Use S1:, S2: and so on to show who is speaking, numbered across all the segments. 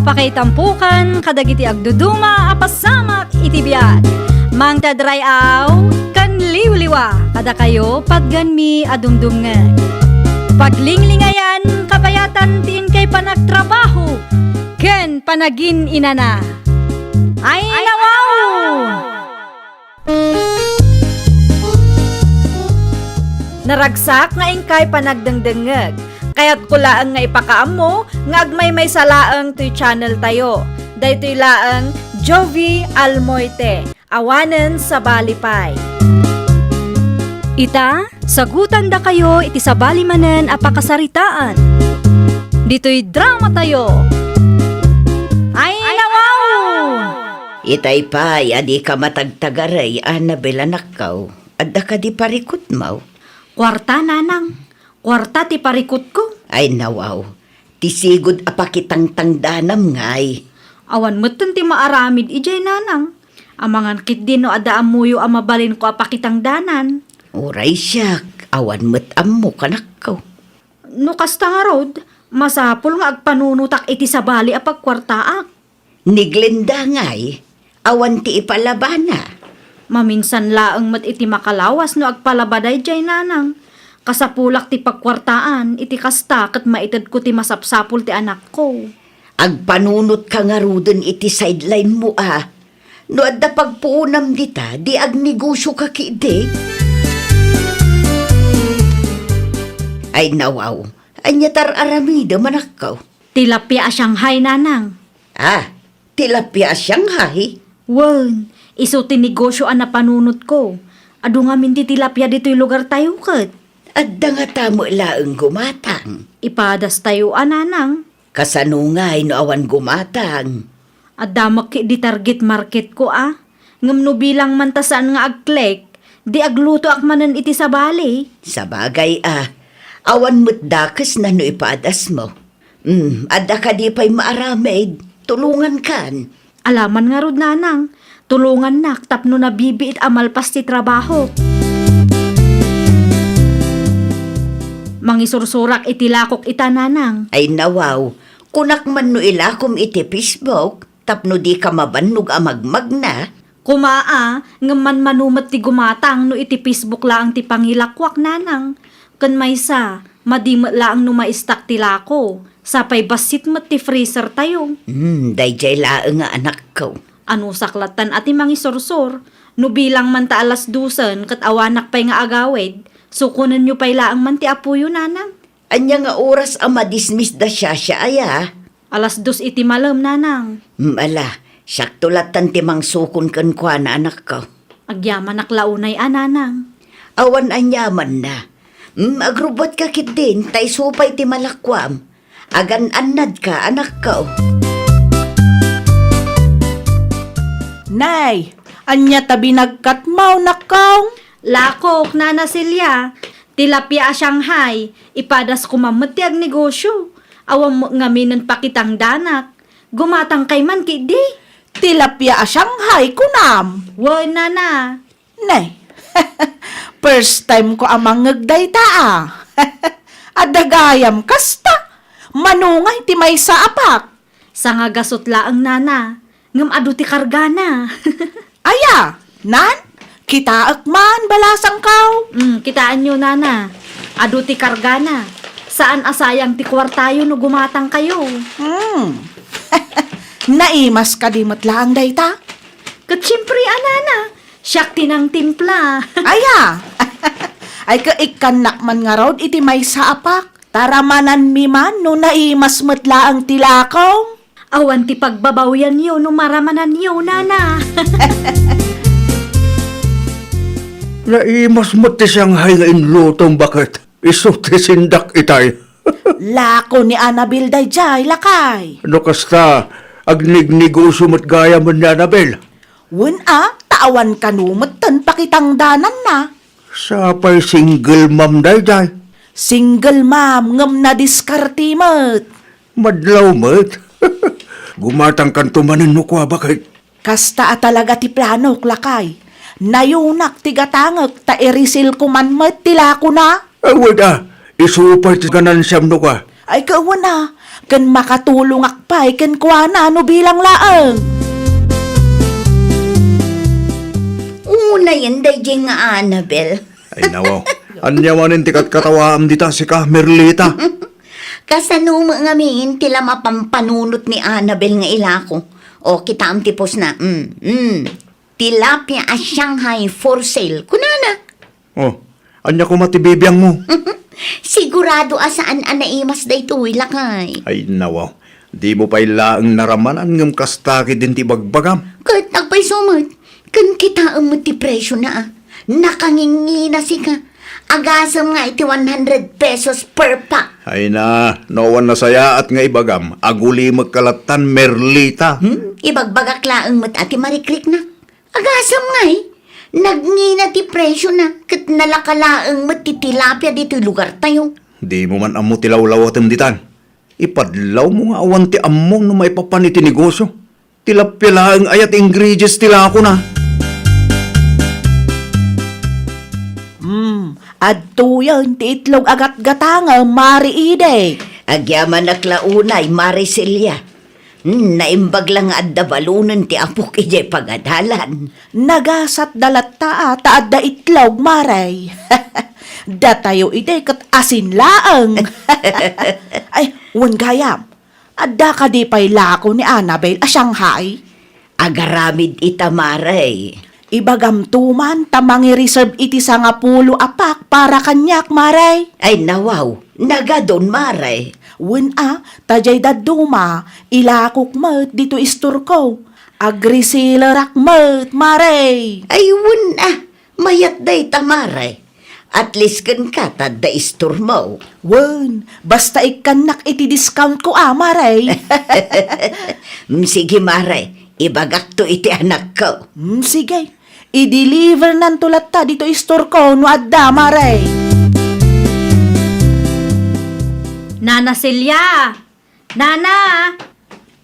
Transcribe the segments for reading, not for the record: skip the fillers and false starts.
S1: Apakaitampukan, kadagiti agduduma, apasamak itibiyat. Mang tadrayaw, kan liwliwa, kada kayo pagganmi adumdumngan. Paglinglingayan, kabayatan tiin kay panagtrabaho, ken panagin inana. Ay nawaw! Naragsak nga ingkay panagdengdengeg. Kaya't kulaang nga ipakaam mo, nga agmay salaang to'y channel tayo. Daytoy laang Jovi Almoite, awanen sa balipay. Ita, sagutan da kayo iti sa balimanen apakasaritaan. Dito'y drama tayo. Ay nawaw!
S2: Itay pay, adi ka matagtagaray, Annabel anakaw. Adda ka di parikot mo.
S1: Kwarta nanang. Kwarta ti parikot ko.
S2: Ay nawaw, tisigod apakitang tangdanam ngay.
S1: Awan mo't ti maaramid ijay nanang. Amangan kit din no ada amuyo amabalin ko apakitang danan.
S2: Uray siyak, awan mo't ammo kanakaw.
S1: No kasta nga rod, masapol nga agpanunutak iti sabali apagkwartaak.
S2: Niglenda ngay, awan ti ipalabana.
S1: Maminsan laang mat iti makalawas no agpalabaday jay nanang. Kasapulak ti pagkwartaan, iti kasta kat maitad ko ti masapsapul ti anak ko.
S2: Agpanunot ka nga rudon iti sideline mo No adda pagpuunam dita, di agnegosyo ka kide. Ay nawaw, anyatar aramida manakaw.
S1: Tilapia Shanghai nanang.
S2: Tilapia Shanghai?
S1: Wan, iso ti negosyo na panunot ko. Adu nga min ti tilapia dito'y lugar tayo kat.
S2: Adda nga tamo laeng gumatang.
S1: Ipadas tayo ananang.
S2: Kasanungay no awan gumatang.
S1: Adda maki di target market ko Ngam no bilang mantasaan nga agklek, di agluto ak manan iti sa bali.
S2: Sa bagay awan mo't dakes na no ipadas mo. Adda ka di pa'y maaramid, tulungan kan.
S1: Alaman nga rod nanang, tulungan nak tapno na bibiit amalpas ti trabaho. Mangisursurak iti lakok ita nanang.
S2: Ay nawaw, kunak man no ilakom iti Facebook, tapno di ka mabannog amagmag na.
S1: Kumaa, ngaman manumat ti gumatang no iti Facebook laang ti pangilakwak nanang. Kan maysa, madimat laang no maistak ti lako. Sapay basit mat ti freezer tayo.
S2: Dayjay laeng nga anak ko.
S1: Ano saklatan ati mangisursur, no bilang man ta alas 12 kat awanak pay nga agawid. Sukunan nyo pa'y laang man ti apuyo, nanang.
S2: Anya nga oras ang madismiss da siya aya.
S1: Alas 2 iti malam, nanang.
S2: Ala, sakto latan ti mang sukon kan kwa na anak ko.
S1: Agyaman naklaunay, nanang.
S2: Awan anyaman na. Agrubot ka kit din, tay supay ti malakwam. Agan anad ka, anak ko.
S3: Nay, anya tabi nagkatmaw nakaw?
S1: Lakok, Nana Silya. Tilapia Shanghai. Ipadas kumamati ag negosyo. Awam mo ngaminan pakitang danak. Gumatang kay man kidi.
S3: Tilapia Shanghai kunam.
S1: Woy, Nana.
S3: Nay, first time ko amang ngagdayta Adagayam kasta. Manungay ti may sa apak.
S1: Sa nga gasot laang, Nana. Ngam adu ti kargana.
S3: Aya, nan? Kitaak man, balasang kaw.
S1: Kitaan nyo, Nana. Adu ti kargana. Saan asayang ti kwartayo no gumatang kayo?
S3: Naimas ka di matlaang dayta?
S1: Kat siyempre, Nana. Siyak tinang timpla.
S3: Aya, ay kaikkanak man nga raw iti may sa apak. Taramanan mi man no naimas matlaang tilakaw.
S1: Awan ti pagbabawyan nyo no maramanan nyo, Nana.
S4: Naimas mo ti Shanghai nga inlutong bakit? Iso ti sindak itay.
S3: Lako ni Annabel dayjay lakay.
S4: Ano kasta, agnignegosyo mo't gaya mo ni Annabel?
S3: Tawan kanumot tan pakitang danan na.
S4: Sapay single mom dayjay.
S3: Single ma'am ngam na diskartimot.
S4: Madlaw mo't. Gumatang kan tumanin mo kwa bakit?
S3: Kasta talaga ti plano lakay. Nayunak tigatangag ta irisil kuman met tila ko na.
S4: Awad isupay ti kanan siyam no ka.
S3: Ay kawan na, kan makatulong akpay, kan kuha na no bilang laang.
S2: Una yan, dayjay nga Annabel.
S4: Ay nawaw. Anyawanin tikat katawaam dita si ka Merlita.
S2: Kasano nga min tila mapampanunot ni Annabel nga ilako. O kita am tipos na, tilapia a Shanghai for sale. Kunana.
S4: Oh, anya ko matibibiyang mo.
S2: Sigurado asaan anaimas dayto lakay.
S4: Ay nawaw. Di mo pa ilaang naramanan ngam kastaki din ti bagbagam.
S2: Kat nagpay sumad, kan kita ang ti presyo na nakangingi na si ka. Agasam nga iti 100 pesos per pack.
S4: Ay na, nawan na saya at nga ibagam. Aguli magkalatan Merlita.
S2: Ibagbagaklaan mo't ati marikrik na. Agasam nga Nagngina ti presyo na. Kat nalakalaang mo't ti tilapia dito'y lugar tayo.
S4: Di mo man amo tilaw-law at ditan. Ipadlaw mo nga awan ti among no may papaniti negosyo. Tilapya lang ayat ingredients tila ako na.
S3: Adto yan, ti itlog agat-gatanga, mari ide.
S2: Agyaman na klaunay, Maricelia. Naimbag lang nga adda balunan ti apok ijay pagadalan.
S3: Nagasat dalatta taadda itlog, maray. Datayo ide kat asin laang. Ay, wan gayam. Adda ka di pa'y lako ni Annabel a Shanghai.
S2: Agaramid itamaray.
S3: Ibagam tuman tamangi reserve iti sa nga pulo apak para kanyak, maray.
S2: Ay nawaw, nagadon maray.
S3: Wen tajay daduma, ilakok mat dito istur ko. Agrisilerak mat, maray.
S2: Ay mayat day tamaray. At least kan katad da istur mo.
S3: Wen, basta ikanak iti discount ko maray.
S2: Sige maray, ibagak to iti anak ko.
S3: Sige, i-deliver nan tulat ta dito istur ko no adda, maray.
S1: Nana Celia! Nana!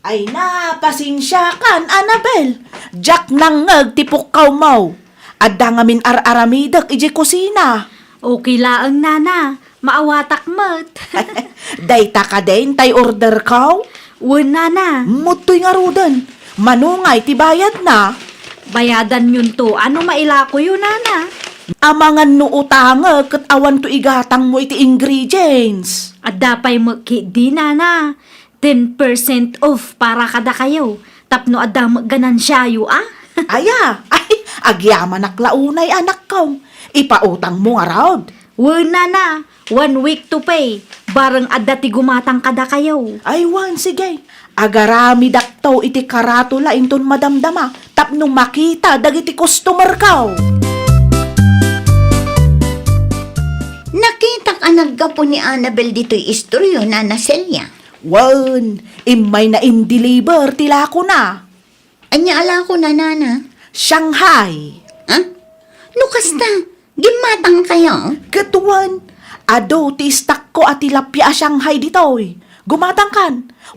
S3: Ay na, pasensya kan, Annabel. Jack nangag tipok mo. Adda nga min ar-aramidak iji kusina.
S1: Okay laang nana, maawatak mat.
S3: Dayta ka din, tay order ko.
S1: Wen nana,
S3: Mutoy nga rudan. Manungay, tibayad na.
S1: bayadan yun to. Ano mailako yun nana?
S3: Amangan no utanga, kat awan to igatang mo iti ingredients.
S1: At dapay maki di nana. 10% off para kada kayo. Tapno adda ganansya yu
S3: Aya, ay, agyaman aklaunay anak ko. Ipautang mo nga raod.
S1: Wen nana, 1 week to pay. Barang adda ti gumatang kada kayo.
S3: Ay, wan, sige. Agarami daktaw iti karatula inton madamdama. Tapno makita dagiti customer ka.
S2: Nakita ka naggapo ni Annabel dito'y istoryo na Celia.
S3: Wan, imay na in-deliver tila ko na.
S2: Anya ala ko na nana.
S3: Shanghai.
S2: Ha? Lukas na, gimatang kayo.
S3: Katuan, ado ti istak ko at tilapia a Shanghai ditoy. Gumatang kan,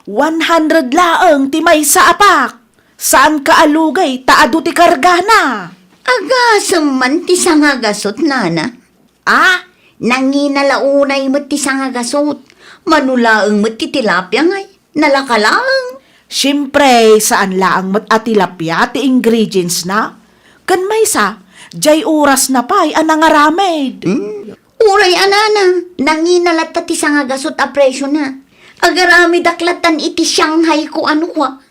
S3: 100 laang ti may sa apak. Saan ka alugay, taado ti karga na.
S2: Agasam man ti sangagasot nana. Nanginalaunay mo ti sangagasot. Manulaang mo ti tilapia ngay. Nalakalaang.
S3: Siyempre, saan laang mat at tilapia ti ingredients na? Kan may sa, jay oras na pa'y anangaramid.
S2: Uray anana, nanginalat ti sangagasot a presyo na. Agarami daklatan iti Shanghai ko ano kwa.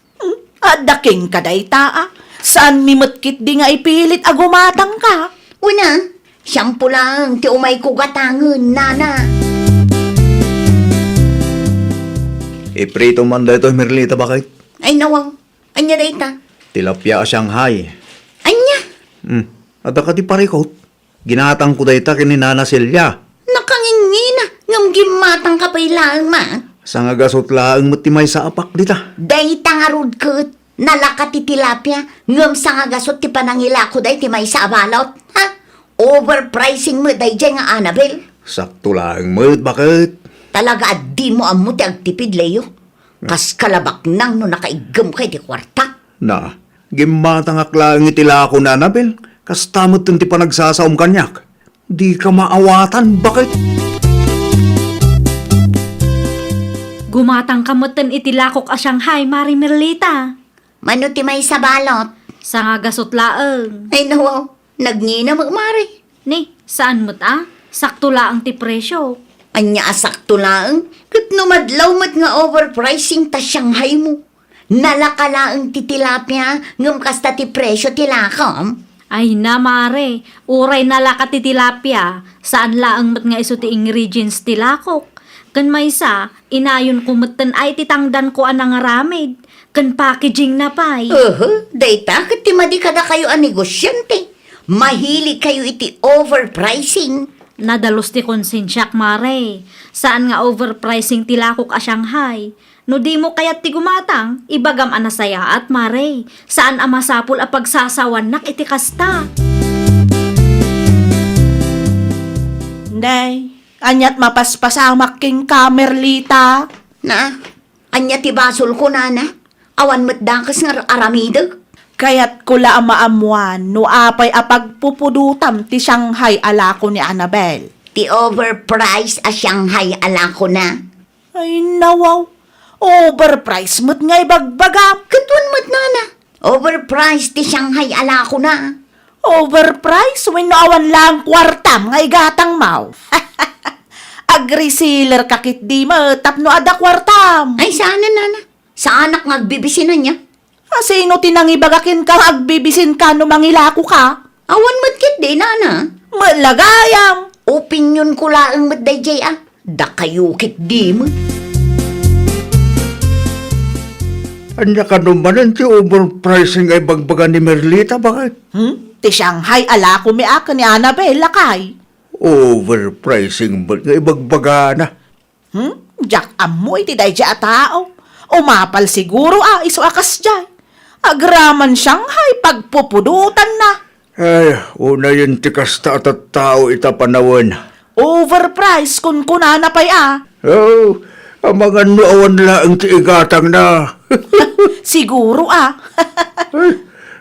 S3: Daking kaday taa. Saan mimutkit di nga ipilit agumatang ka?
S2: Una, siyampu lang ti umay ko gatangan, nana.
S4: Iprito man dito Merlita bakit?
S2: Ay nawaw, anya dayta.
S4: Tilapia a Shanghai.
S2: Anya,
S4: Ada ka di parikot. Ginatang ko dayta kini Nana Celia.
S2: nakangingina, ngam gimatang kapailaan ma.
S4: Sangagasot laang matimay sa apak dita.
S2: Dayta nga rudkot, nalakat ti tilapia, ngam sangagasot ti panangila ko day ti may sa abalot. Ha? Overpricing mo day dyan nga Annabel.
S4: Sakto laang mo't bakit?
S2: Talaga at di mo amo ti agtipid leyo. Kas kalabak nang no nakaigam kay ti kwarta.
S4: Na, gimatang aklang itila ako na Anabel. Kastamot ti panagsasaom kanyak. Di ka maawatan, bakit?
S1: Gumatang kamutan itilakok a Shanghai, Mari Merlita.
S2: Mano ti may sa balot?
S1: Sa nga gasot laeng.
S2: Ay nawaw, nagngina magmari.
S1: Ni, saan mo't sakto laang ti presyo.
S2: Anya asakto lang, kat numadlaw mat nga overpricing ta Shanghai mo. Nalakalaang ti tilapia, ngam kasta ti presyo tilakam.
S1: Ay na, Mare. Uray na laka ti tilapia. Saan laang mat nga iso ti ingredients tilakok. Kan may sa, inayon kumutan ay titangdan ko anang aramid. Kan packaging na pay.
S2: Dayta, kat ti madi kada kayo a negosyante. Mahilig kayo iti overpricing.
S1: Nadalos ti konsensyak, Mare. Saan nga overpricing tilakok a Shanghai? No di mo kayat ti gumatang, ibagam anasaya at Mare. Saan a masapul a pagsasawan nak iti kasta?
S3: Nay, anyat mapaspasamak king Merlita.
S2: Na, anya ti basol ko nana. Awan matdakas nga aramidag.
S3: Kaya't kula ang maamuan no apay apagpupudutam ti Shanghai alako ni Annabel.
S2: Ti overpriced a Shanghai ala ko na.
S3: Ay nawaw, overpriced mo't ngay bagbagam.
S2: Katun mat nana. Overpriced ti Shanghai ala ko na.
S3: Overpriced when awan lang kwartam ngay gatang mau. Agri-sealer kakit di mo tapno ada kwartam.
S2: Ay sana nana. Sa anak ngagbibisinan niya.
S3: Sino tinangibagakin kang agbibisin ka no mangilako ka?
S2: Awan matkit di nana.
S3: Malagayam.
S2: Opinyon ko laang mat dayjay ah. Da kayo kit di mo.
S4: Anya ka naman ti overpricing ay bagbagan ni Merlita, bakit?
S3: Ti Shanghai alako mi aka ni Annabel lakay.
S4: Overpricing ba't nga ibagbaga na?
S3: Jack amoy ti dayjay a tao. Umapal siguro iso akas jay. Agraman Shanghai pagpupudutan na.
S4: Ay, una yun ti kasta at tao itapanawan.
S3: Overpriced kun kunana pay
S4: Oh, ang mga nuawan laang ti igatang na.
S3: Siguro
S4: Ay,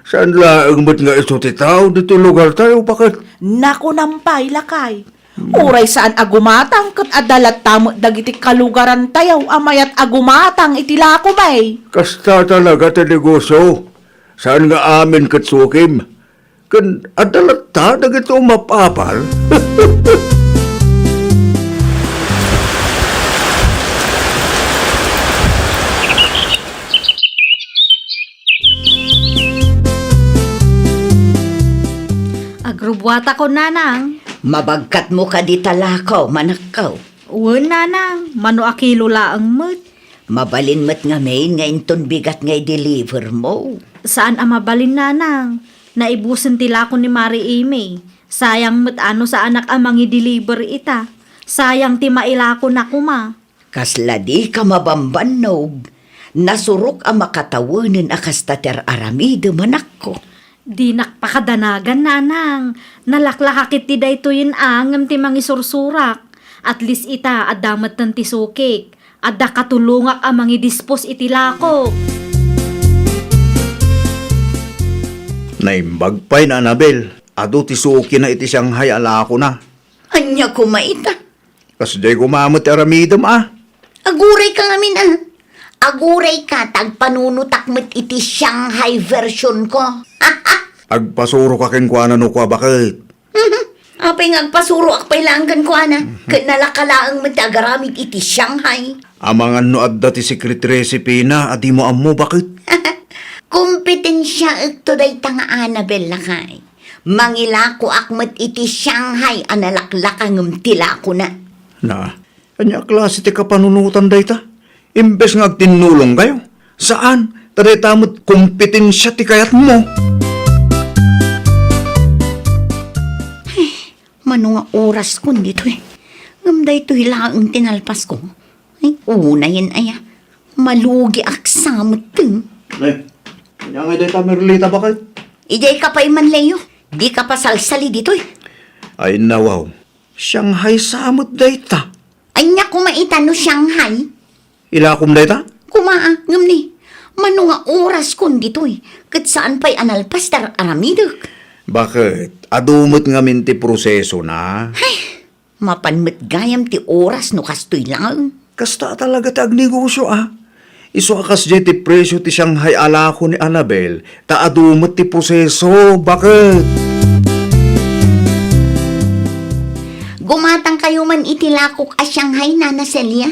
S4: saan laang ba't nga iso ti tao dito lugar tayo, bakit?
S3: Naku nampay lakay. Uray saan agumatang kat adalat tamo dagiti kalugaran tayaw amayat agumatang itilako may.
S4: Kasta talaga ti negosyo. Saan nga amin katsukim? Kan adalat ta dagito mapapal.
S1: Agrubwata ko, nanang.
S2: Mabagkat mo ka di talakaw, manakaw.
S1: Uwan, nanang. Mano akilo laang mo't.
S2: Mabalin mat nga main nga inton bigat nga i-deliver mo.
S1: Saan ang mabalin, nanang? Naibusan tila ko ni Mari Amy. Sayang mo't ano sa anak amang i-deliver ita. Sayang ti mailako na kuma.
S2: Kasla di ka mabambanog. Nasurok ang makatawanan akastater aramide manak ko.
S1: Di nakpakadanagan, nanang. Nalaklakakit ti daytoyin angam ti mangisursurak. At least ita adamat ng tisukik. Adda katulungak ang mangidispos itilako.
S4: Naimbagpay na Annabel. Ado ti suki na iti Shanghai alako na.
S2: Anya ko maita.
S4: Kas day kumamot aramidam
S2: Aguray ka ngamin Aguray ka tagpanunutakmet iti Shanghai version ko.
S4: Agpasuro ka ken kuana no kwa, bakit?
S2: Apay ngagpasuro akpay langgan ko ana. Kanalakalaang matagaramid iti Shanghai.
S4: Amangan no adda ti secret recipe na, adi mo ammo, bakit?
S2: Kompetensya ito day tanga Annabel lakay. Mangilako akmet iti Shanghai analaklakang tilako na.
S4: Na, anya klase ti kapanunutan day ta? Imbes nga agtinulong kayo. Saan? Taday tamot kompetensya ti kayat mo.
S2: Mano nga oras ko dito Ngamday ito hilaang tinalpas ko. Ay, una yan aya. Malugi aksamot ting.
S4: Ay, kanya nga day ta Merlita, bakit?
S2: Ijay ka pa iman leyo. Di ka pa salsali dito
S4: Ay nawaw, Shanghai samot day ta.
S2: Anya kumaita no Shanghai.
S4: Ilakom day ta?
S2: Kumaa, ngam ni. Mano nga oras ko dito Kat saan pa'y analpas tar aramidok.
S4: Bakit? Adumot nga minti proseso na.
S2: Mapanmet gayam ti oras no kastoy lang.
S4: Kasta talaga ti agnegosyo Iso akas jay ti presyo ti Shanghai alako ni Annabel, taadumat ti proseso, bakit?
S2: Gumatang kayo man itilakok a Shanghai, Nana Celia.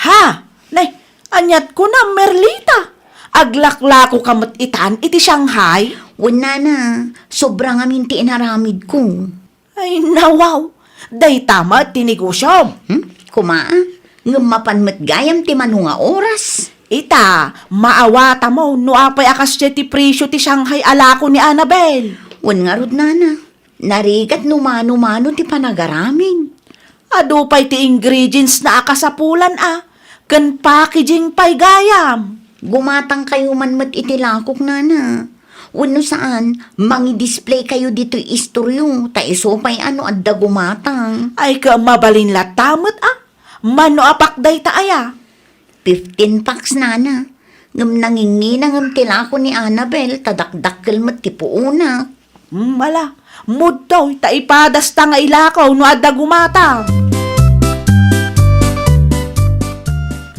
S3: Ha? Nay, anyat ko na, Merlita. Aglaklako kamot itan, iti Shanghai.
S2: Wala na, sobrang amin ti inaramid ko.
S3: Ay, nawaw. Day tama, tinegosyo.
S2: Kumaa, ngamapan mat gayam ti manunga oras.
S3: Ita, maawata mo, no apay akas siya ti presyo ti Shanghai alako ni Annabel.
S2: Wan nga rod, Nana. Narigat numano-mano ti panagaraming.
S3: Adupay ti ingredients na akasapulan Kan packaging pay gayam.
S2: Gumatang kayo man mat itilakok, Nana. Wano saan, mangi-display kayo dito istoryo. Ta iso pa'y adda gumatang.
S3: Ay ka mabalin latamot Mano apakday ta aya.
S2: 15 packs, Nana. Ngam nangingi na ngam tilako ni Annabel, tadakdakkel mat ti puunak.
S3: Mala, mood daw, taipadas ta nga ilakaw no adda gumata.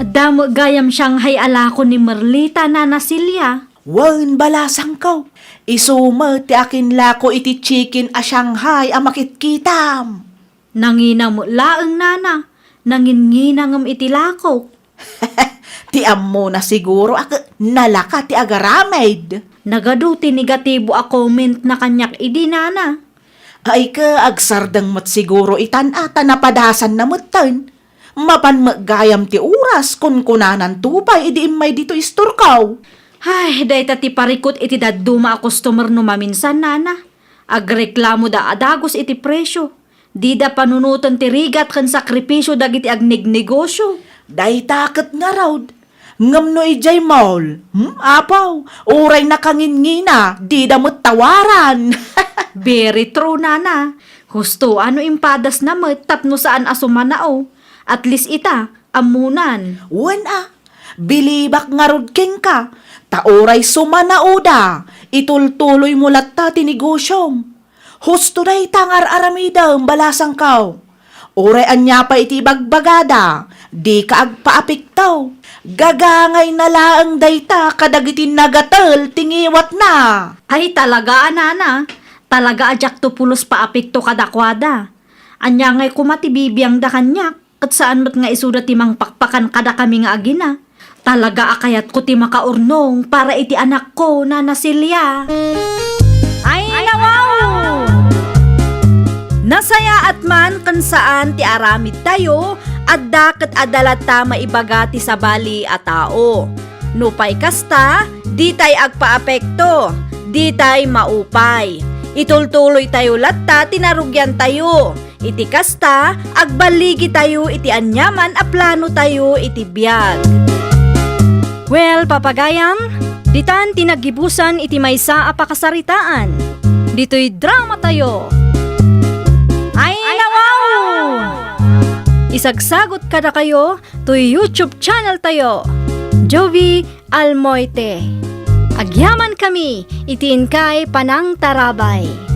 S1: Adamo gayam Shanghai alako ni Merlita, Nana Celia.
S3: Wan balasang kaw. Isuma ti akin lako iti chicken a Shanghai a makitkitam.
S1: Nangina mo laeng, Nana. Nanginginangam itilako.
S3: Ti ammo na siguro nalaka ti agaramed.
S1: Nagado ti negatibo a comment na kanyak idi, Nana.
S3: Ay ka agsardang mat siguro itan ata napadasan na mutan. Mapan magayam ti oras kun kunanan tupay idi imay dito isturkaw.
S1: Ay, dayta ti parikot iti daduma a customer no maminsan, Nana. Agreklamo da adagos iti presyo. Di da panunutan ti rigat kan sakripisyo dagiti agnegnegosyo.
S3: Day takot nga raw. Ngam no ijay mall. Apaw, uray na kangingina, di da mo't tawaran.
S1: Very true, Nana. Husto, ano impadas na mo, tapno saan asumanao. At least ita, amunan.
S3: Wen bilibak nga rod king ka. Tauray sumanauda, itultuloy mo latta tinigosyong. Husto day tangar aramida balasang kaw. Uray anya pa iti bagbagada, di ka agpaapiktaw. Gagangay na laang dayta kadagiti nagatal tingiwat na.
S1: Ay talaga, Nana. Talaga ajak to pulos paapikto kadakwada. Anya ngay kumatibibiyang da kanyak. At saan mo't nga isuda timang pakpakan kada kami nga agina. Talaga akayat ko ti makaurnong para iti anak ko, Nana Celia. Ay nawaw! Nasaya at man kan saan ti aramid tayo at daket adalat ta maibaga ti sabali a tao. Nupay kasta, di tay agpaapekto, di tay maupay. Itultuloy tayo latta, tinarugyan tayo. Iti kasta, agbaligi tayo, iti anyaman, a plano tayo, iti biyag. Well, papagayam, ditan tinagibusan iti maysa a pakasaritaan. Dito'y drama tayo. Ay nawaw! Isagsagot kada kayo to YouTube channel tayo. Jovi Almoite. Agyaman kami, itiin kay Panang Tarabay.